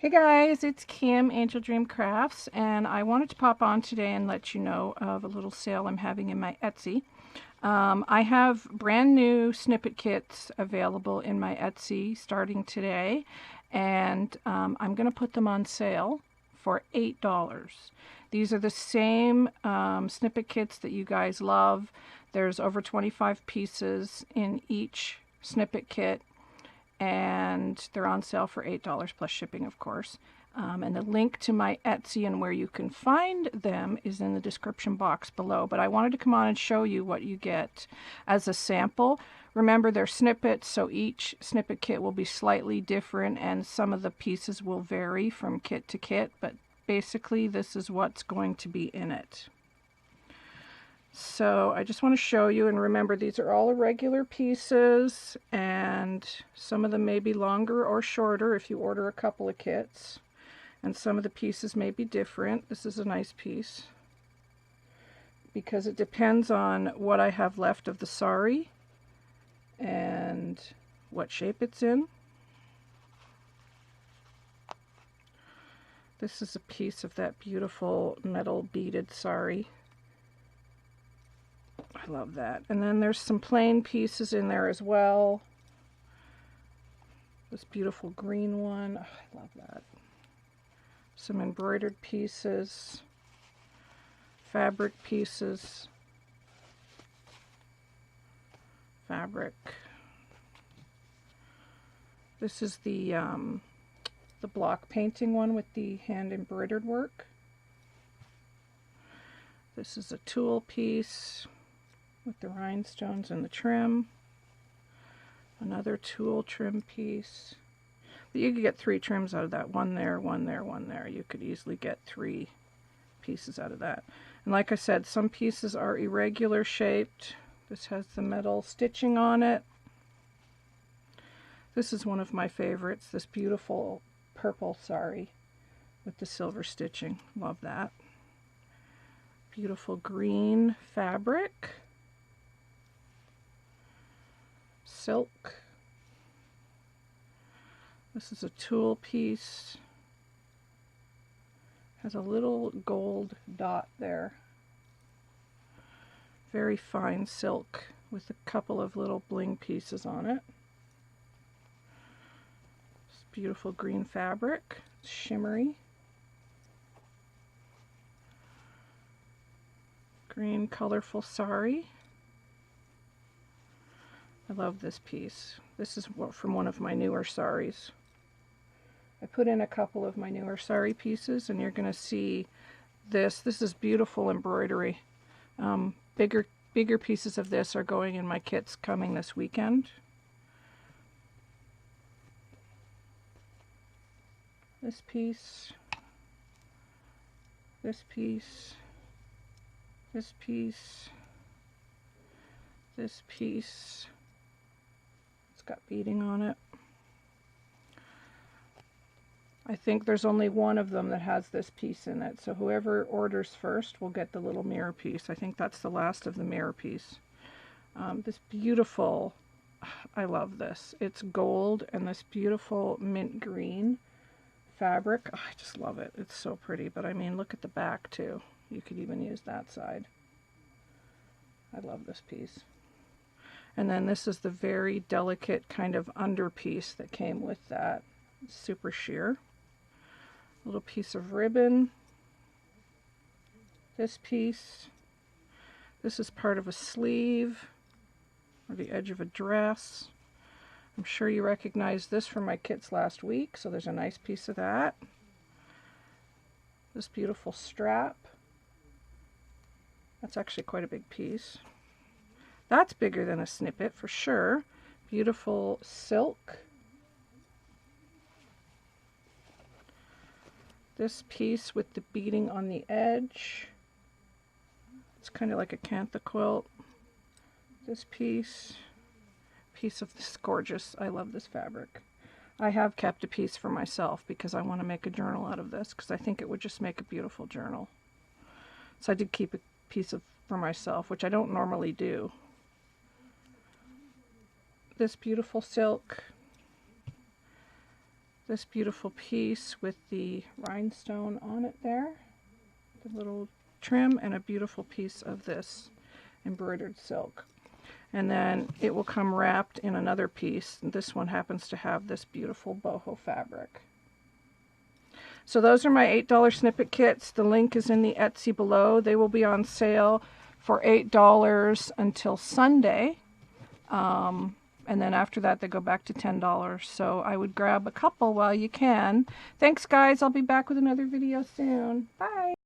Hey guys, it's Kim, Angeldreamcrafts, and I wanted to pop on today and let you know of a little sale I'm having in my Etsy. I have brand new snippet kits available in my Etsy starting today, and I'm going to put them on sale for $8. These are the same snippet kits that you guys love. There's over 25 pieces in each snippet kit, and they're on sale for $8 plus shipping, of course. And the link to my Etsy and where you can find them is in the description box below. But I wanted to come on and show you what you get as a sample. Remember, they're snippets, so each snippet kit will be slightly different, and some of the pieces will vary from kit to kit, but basically this is what's going to be in it. So I just want to show you, and remember, these are all irregular pieces, and some of them may be longer or shorter if you order a couple of kits, and some of the pieces may be different. This is a nice piece because it depends on what I have left of the sari and what shape it's in. This is a piece of that beautiful metal beaded sari. I love that. And then there's some plain pieces in there as well. This beautiful green one. Oh, I love that. Some embroidered pieces. Fabric pieces. Fabric. This is the block painting one with the hand embroidered work. This is a tulle piece with the rhinestones and the trim. Another tulle trim piece. But you could get 3 trims out of that. One there, one there, one there. You could easily get 3 pieces out of that. And like I said, some pieces are irregular shaped. This has the metal stitching on it. This is one of my favorites, this beautiful purple sari with the silver stitching. Love that. Beautiful green fabric. Silk. This is a tulle piece. Has a little gold dot there. Very fine silk with a couple of little bling pieces on it. This beautiful green fabric. It's shimmery. Green colorful sari. I love this piece. This is from one of my newer saris. I put in a couple of my newer sari pieces, and you're going to see this. This is beautiful embroidery. Bigger pieces of this are going in my kits coming this weekend. This piece. This piece. This piece. This piece. It's got beading on it. I think there's only one of them that has this piece in it, so whoever orders first will get the little mirror piece. I think that's the last of the mirror piece. This beautiful, I love this. It's gold and this beautiful mint green fabric. Oh, I just love it. It's so pretty, but I mean, look at the back too. You could even use that side. I love this piece. And then this is the very delicate kind of underpiece that came with that. Super sheer. Little piece of ribbon. This piece. This is part of a sleeve or the edge of a dress. I'm sure you recognize this from my kits last week, so there's a nice piece of that. This beautiful strap. That's actually quite a big piece. That's bigger than a snippet for sure. Beautiful silk. This piece with the beading on the edge. It's kind of like a cantha quilt. This piece of this gorgeous, I love this fabric. I have kept a piece for myself because I want to make a journal out of this because I think it would just make a beautiful journal. So I did keep a piece for myself, which I don't normally do. This beautiful silk. this beautiful piece with the rhinestone on it there, the little trim, and a beautiful piece of this embroidered silk. And then it will come wrapped in another piece. This one happens to have this beautiful boho fabric. So those are my $8 snippet kits. The link is in the Etsy below. They will be on sale for $8 until Sunday. And then after that, they go back to $10. So I would grab a couple while you can. Thanks, guys. I'll be back with another video soon. Bye.